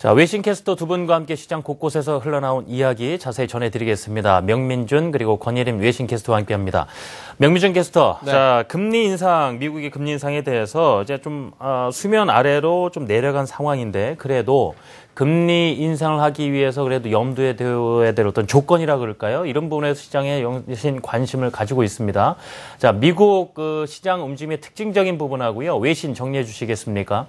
자, 외신 캐스터 두 분과 함께 시장 곳곳에서 흘러나온 이야기 자세히 전해드리겠습니다. 명민준 그리고 권예림 외신 캐스터와 함께합니다. 명민준 캐스터, 네. 자, 금리 인상, 미국의 금리 인상에 대해서 이제 좀 수면 아래로 좀 내려간 상황인데 그래도 금리 인상을 하기 위해서 그래도 염두에 둬야 될 어떤 조건이라 그럴까요? 이런 부분에서 시장에 여신 관심을 가지고 있습니다. 자, 미국 시장 움직임의 특징적인 부분하고요. 외신 정리해 주시겠습니까?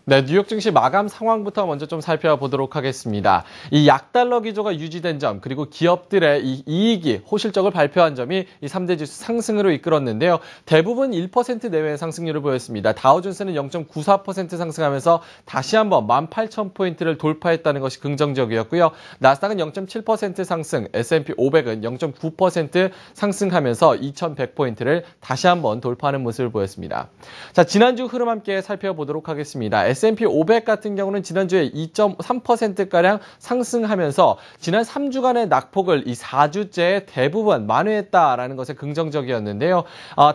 네, 뉴욕 증시 마감 상황부터 먼저 좀 살펴보도록 하겠습니다. 이 약달러 기조가 유지된 점, 그리고 기업들의 이 이익이 호실적을 발표한 점이 이 3대 지수 상승으로 이끌었는데요. 대부분 1% 내외의 상승률을 보였습니다. 다우존스는 0.94% 상승하면서 다시 한번 18,000포인트를 돌파했다는 것이 긍정적이었고요. 나스닥은 0.7% 상승, S&P 500은 0.9% 상승하면서 2,100포인트를 다시 한번 돌파하는 모습을 보였습니다. 자, 지난주 흐름 함께 살펴보도록 하겠습니다. S&P 500 같은 경우는 지난주에 2.3%가량 상승하면서 지난 3주간의 낙폭을 이 4주째에 대부분 만회했다라는 것에 긍정적이었는데요.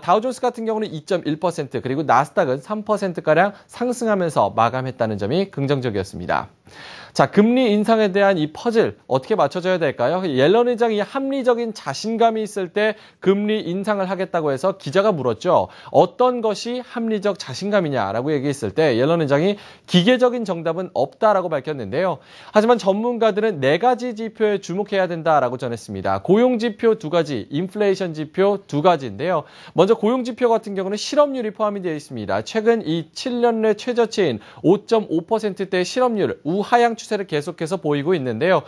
다우존스 같은 경우는 2.1% 그리고 나스닥은 3%가량 상승하면서 마감했다는 점이 긍정적이었습니다. 자, 금리 인상에 대한 이 퍼즐 어떻게 맞춰져야 될까요? 옐런 의장이 합리적인 자신감이 있을 때 금리 인상을 하겠다고 해서 기자가 물었죠. 어떤 것이 합리적 자신감이냐라고 얘기했을 때 옐런 의장이 기계적인 정답은 없다라고 밝혔는데요. 하지만 전문가들은 4가지 지표에 주목해야 된다라고 전했습니다. 고용 지표 2가지, 인플레이션 지표 2가지인데요. 먼저 고용 지표 같은 경우는 실업률이 포함이 되어 있습니다. 최근 이 7년 내 최저치인 5.5%대의 실업률 우하향 추세를 계속해서 보이고 있는데요.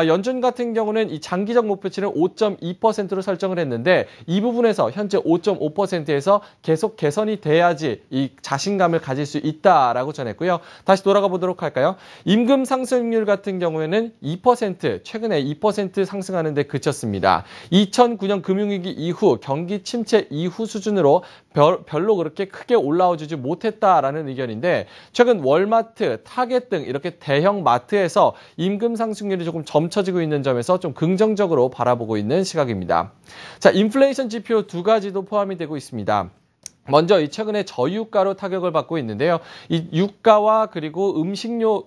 연준 같은 경우는 이 장기적 목표치는 5.2%로 설정을 했는데 이 부분에서 현재 5.5%에서 계속 개선이 돼야지 이 자신감을 가질 수 있다라고 전했고요. 다시 돌아가 보도록 할까요? 임금 상승률 같은 경우에는 2%, 최근에 2% 상승하는 데 그쳤습니다. 2009년 금융위기 이후 경기 침체 이후 수준으로 별로 그렇게 크게 올라와주지 못했다라는 의견인데 최근 월마트, 타겟 등 이렇게 대형 마트에서 임금 상승률이 조금 점쳐지고 있는 점에서 좀 긍정적으로 바라보고 있는 시각입니다. 자, 인플레이션 지표 2가지도 포함이 되고 있습니다. 먼저 이 최근에 저유가로 타격을 받고 있는데요. 이 유가와 그리고 음식료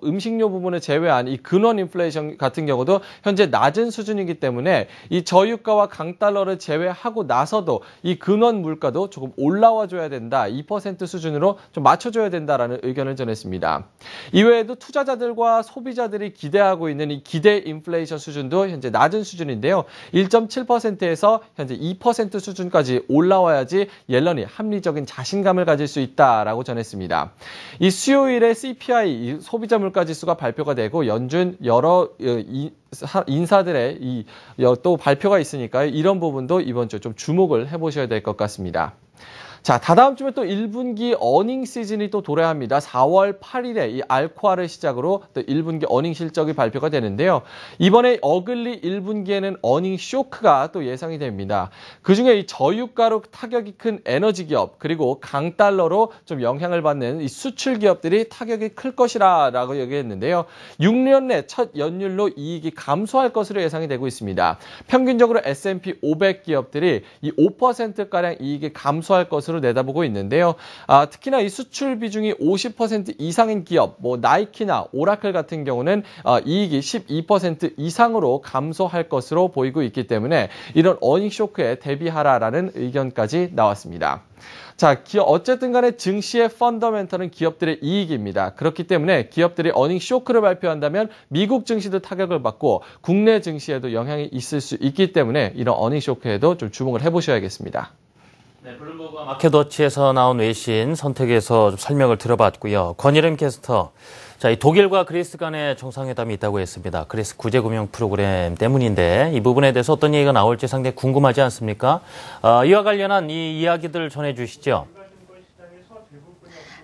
부분을 제외한 이 근원 인플레이션 같은 경우도 현재 낮은 수준이기 때문에 이 저유가와 강달러를 제외하고 나서도 이 근원 물가도 조금 올라와 줘야 된다. 2% 수준으로 좀 맞춰줘야 된다라는 의견을 전했습니다. 이외에도 투자자들과 소비자들이 기대하고 있는 이 기대 인플레이션 수준도 현재 낮은 수준인데요. 1.7%에서 현재 2% 수준까지 올라와야지 옐런이 합리적인 자신감을 가질 수 있다라고 전했습니다. 이 수요일에 CPI 이 소비자 물가 지수가 발표가 되고 연준 여러 인사들의 또 발표가 있으니까요. 이런 부분도 이번 주 좀 주목을 해보셔야 될 것 같습니다. 자, 다다음 주에 또 1분기 어닝 시즌이 또 도래합니다. 4월 8일에 이 알코아를 시작으로 또 1분기 어닝 실적이 발표가 되는데요. 이번에 어글리 1분기에는 어닝 쇼크가 또 예상이 됩니다. 그중에 이 저유가로 타격이 큰 에너지 기업 그리고 강달러로 좀 영향을 받는 이 수출 기업들이 타격이 클 것이라고 얘기했는데요. 6년 내 첫 연율로 이익이 감소할 것으로 예상이 되고 있습니다. 평균적으로 S&P 500 기업들이 이 5%가량 이익이 감소할 것으로 내다보고 있는데요. 특히나 이 수출 비중이 50% 이상인 기업, 나이키나 오라클 같은 경우는 이익이 12% 이상으로 감소할 것으로 보이고 있기 때문에 이런 어닝 쇼크에 대비하라라는 의견까지 나왔습니다. 자, 어쨌든 간에 증시의 펀더멘털은 기업들의 이익입니다. 그렇기 때문에 기업들이 어닝 쇼크를 발표한다면 미국 증시도 타격을 받고 국내 증시에도 영향이 있을 수 있기 때문에 이런 어닝 쇼크에도 좀 주목을 해보셔야겠습니다. 네, 블룸버그와 마켓워치에서 나온 외신 선택에서 좀 설명을 들어봤고요. 권예림 캐스터, 자, 이 독일과 그리스 간의 정상회담이 있다고 했습니다. 그리스 구제금융 프로그램 때문인데 이 부분에 대해서 어떤 얘기가 나올지 상당히 궁금하지 않습니까? 이와 관련한 이 이야기들 전해주시죠.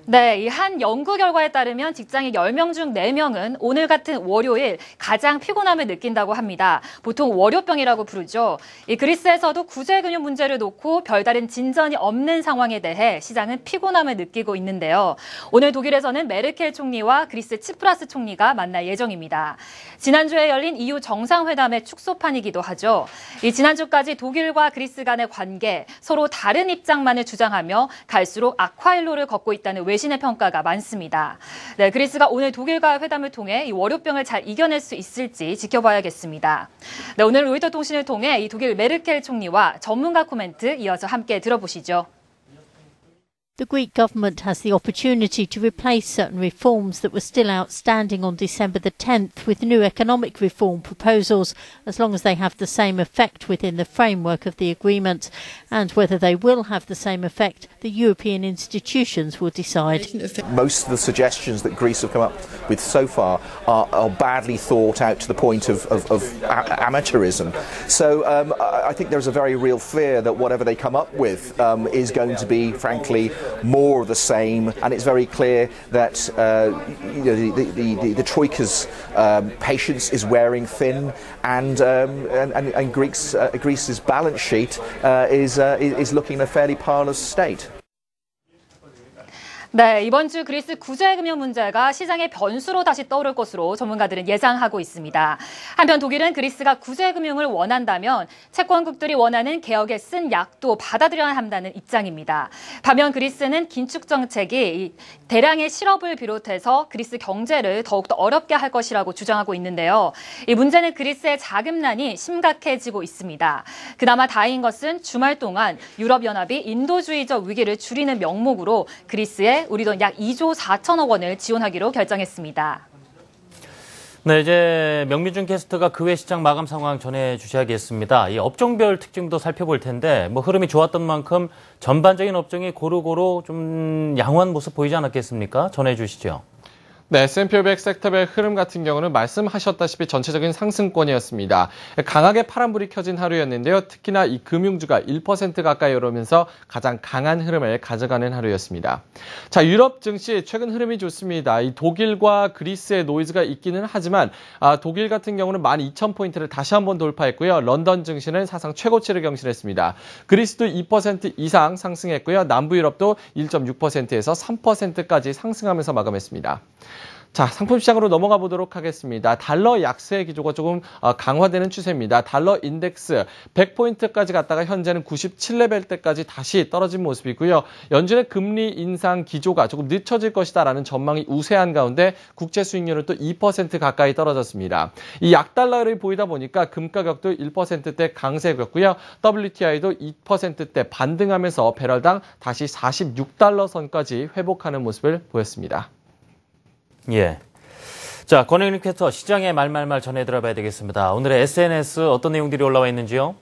네, 이 한 연구 결과에 따르면 직장인 10명 중 4명은 오늘 같은 월요일 가장 피곤함을 느낀다고 합니다. 보통 월요병이라고 부르죠. 이 그리스에서도 구제금융 문제를 놓고 별다른 진전이 없는 상황에 대해 시장은 피곤함을 느끼고 있는데요. 오늘 독일에서는 메르켈 총리와 그리스 치프라스 총리가 만날 예정입니다. 지난주에 열린 EU 정상회담의 축소판이기도 하죠. 이 지난주까지 독일과 그리스 간의 관계, 서로 다른 입장만을 주장하며 갈수록 악화일로를 걷고 있다는 외신의 평가가 많습니다. 네, 그리스가 오늘 독일과 회담을 통해 이 월요병을 잘 이겨낼 수 있을지 지켜봐야겠습니다. 네, 오늘 로이터 통신을 통해 이 독일 메르켈 총리와 전문가 코멘트 이어서 함께 들어보시죠. The Greek government has the opportunity to replace certain reforms that were still outstanding on December the 10th with new economic reform proposals, as long as they have the same effect within the framework of the agreement. And whether they will have the same effect, the European institutions will decide. Most of the suggestions that Greece have come up with so far are badly thought out to the point of amateurism. So I think there's a very real fear that whatever they come up with is going to be, frankly, more of the same, and it's very clear that the Troika's patience is wearing thin, and Greece's balance sheet is looking in a fairly parlous state. 네, 이번 주 그리스 구제금융 문제가 시장의 변수로 다시 떠오를 것으로 전문가들은 예상하고 있습니다. 한편 독일은 그리스가 구제금융을 원한다면 채권국들이 원하는 개혁에 쓴 약도 받아들여야 한다는 입장입니다. 반면 그리스는 긴축 정책이 대량의 실업을 비롯해서 그리스 경제를 더욱더 어렵게 할 것이라고 주장하고 있는데요. 이 문제는 그리스의 자금난이 심각해지고 있습니다. 그나마 다행인 것은 주말 동안 유럽연합이 인도주의적 위기를 줄이는 명목으로 그리스에 우리 돈 약 2조 4천억 원을 지원하기로 결정했습니다. 네, 이제 명민준 캐스터가 그 외 시장 마감 상황 전해주셔야겠습니다. 이 업종별 특징도 살펴볼 텐데 뭐 흐름이 좋았던 만큼 전반적인 업종이 고루고루 좀 양호한 모습 보이지 않았겠습니까? 전해주시죠. 네, S&P 500 섹터별 흐름 같은 경우는 말씀하셨다시피 전체적인 상승권이었습니다. 강하게 파란불이 켜진 하루였는데요. 특히나 이 금융주가 1% 가까이 오르면서 가장 강한 흐름을 가져가는 하루였습니다. 자, 유럽 증시 최근 흐름이 좋습니다. 이 독일과 그리스의 노이즈가 있기는 하지만 독일 같은 경우는 12,000포인트를 다시 한번 돌파했고요. 런던 증시는 사상 최고치를 경신했습니다. 그리스도 2% 이상 상승했고요. 남부 유럽도 1.6%에서 3%까지 상승하면서 마감했습니다. 자, 상품 시장으로 넘어가 보도록 하겠습니다. 달러 약세 기조가 조금 강화되는 추세입니다. 달러 인덱스 100포인트까지 갔다가 현재는 97레벨대까지 다시 떨어진 모습이고요. 연준의 금리 인상 기조가 조금 늦춰질 것이다라는 전망이 우세한 가운데 국채 수익률은 또 2% 가까이 떨어졌습니다. 이 약달러를 보이다 보니까 금 가격도 1%대 강세였고요. WTI도 2%대 반등하면서 배럴당 다시 46달러 선까지 회복하는 모습을 보였습니다. 예. 자, 권영림 캐스터 시장의 말말말 전해 들어봐야 되겠습니다. 오늘의 SNS 어떤 내용들이 올라와 있는지요?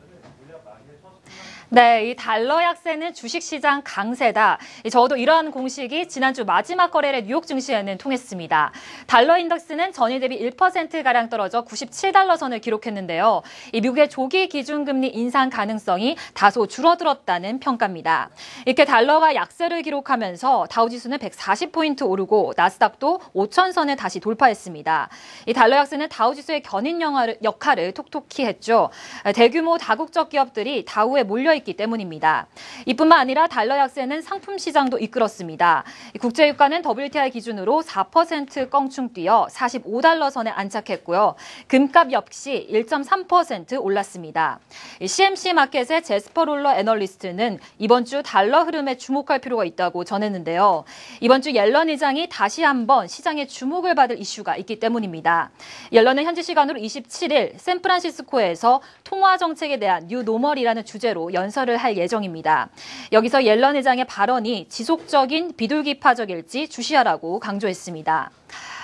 네, 이 달러 약세는 주식시장 강세다. 적어도 이러한 공식이 지난주 마지막 거래일의 뉴욕 증시에는 통했습니다. 달러 인덱스는 전일 대비 1%가량 떨어져 97달러 선을 기록했는데요. 이 미국의 조기 기준금리 인상 가능성이 다소 줄어들었다는 평가입니다. 이렇게 달러가 약세를 기록하면서 다우지수는 140포인트 오르고 나스닥도 5,000선을 다시 돌파했습니다. 이 달러 약세는 다우지수의 견인 역할을 톡톡히 했죠. 대규모 다국적 기업들이 다우에 몰려 있기 때문입니다. 이뿐만 아니라 달러 약세는 상품 시장도 이끌었습니다. 국제유가는 WTI 기준으로 4% 껑충 뛰어 45달러 선에 안착했고요. 금값 역시 1.3% 올랐습니다. CMC 마켓의 제스퍼 롤러 애널리스트는 이번 주 달러 흐름에 주목할 필요가 있다고 전했는데요. 이번 주 옐런 의장이 다시 한번 시장의 주목을 받을 이슈가 있기 때문입니다. 옐런은 현지 시간으로 27일 샌프란시스코에서 통화 정책에 대한 뉴 노멀이라는 주제로 연설을 할 예정입니다. 여기서 옐런 의장의 발언이 지속적인 비둘기파적일지 주시하라고 강조했습니다.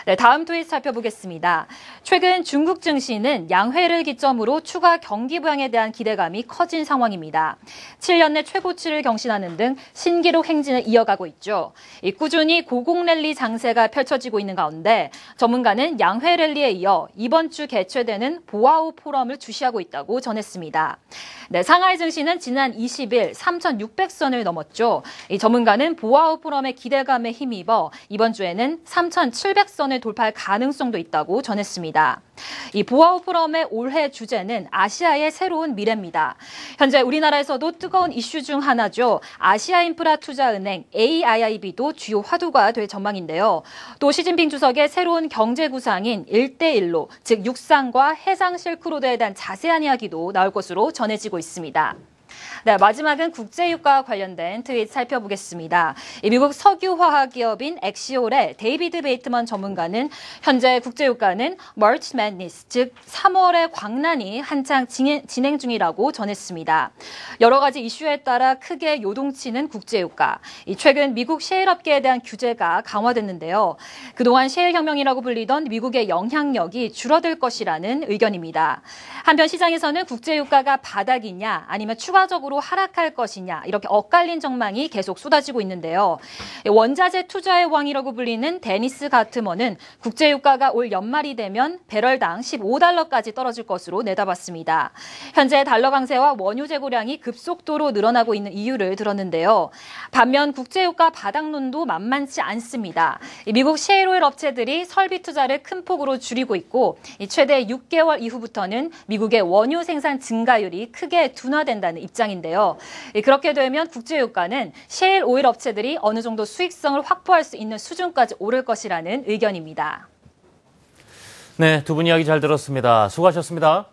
네, 다음 트윗 살펴보겠습니다. 최근 중국 증시는 양회를 기점으로 추가 경기 부양에 대한 기대감이 커진 상황입니다. 7년 내 최고치를 경신하는 등 신기록 행진을 이어가고 있죠. 꾸준히 고공랠리 장세가 펼쳐지고 있는 가운데 전문가는 양회 랠리에 이어 이번 주 개최되는 보아우 포럼을 주시하고 있다고 전했습니다. 네, 상하이 증시는 지난 20일 3,600선을 넘었죠. 이 전문가는 보아우 포럼의 기대감에 힘입어 이번 주에는 3,700선을 돌파할 가능성도 있다고 전했습니다. 이 보아우 포럼의 올해 주제는 아시아의 새로운 미래입니다. 현재 우리나라에서도 뜨거운 이슈 중 하나죠. 아시아인프라투자은행 AIIB도 주요 화두가 될 전망인데요. 또 시진핑 주석의 새로운 경제 구상인 1대1로 즉 육상과 해상 실크로드에 대한 자세한 이야기도 나올 것으로 전해지고 있습니다. 네, 마지막은 국제유가와 관련된 트윗 살펴보겠습니다. 미국 석유화학 기업인 엑시올의 데이비드 베이트먼 전문가는 현재 국제유가는 March Madness, 즉 3월의 광란이 한창 진행 중이라고 전했습니다. 여러 가지 이슈에 따라 크게 요동치는 국제유가. 최근 미국 셰일 업계에 대한 규제가 강화됐는데요. 그동안 셰일 혁명이라고 불리던 미국의 영향력이 줄어들 것이라는 의견입니다. 한편 시장에서는 국제유가가 바닥이냐 아니면 추가적으로 하락할 것이냐 이렇게 엇갈린 전망이 계속 쏟아지고 있는데요. 원자재 투자의 왕이라고 불리는 데니스 가트먼은 국제유가가 올 연말이 되면 배럴당 15달러까지 떨어질 것으로 내다봤습니다. 현재 달러 강세와 원유 재고량이 급속도로 늘어나고 있는 이유를 들었는데요. 반면 국제유가 바닥론도 만만치 않습니다. 미국 셰일오일 업체들이 설비 투자를 큰 폭으로 줄이고 있고 최대 6개월 이후부터는 미국의 원유 생산 증가율이 크게 둔화된다는 입장인데요. 그렇게 되면 국제유가는 셰일 오일 업체들이 어느 정도 수익성을 확보할 수 있는 수준까지 오를 것이라는 의견입니다. 네, 두 분 이야기 잘 들었습니다. 수고하셨습니다.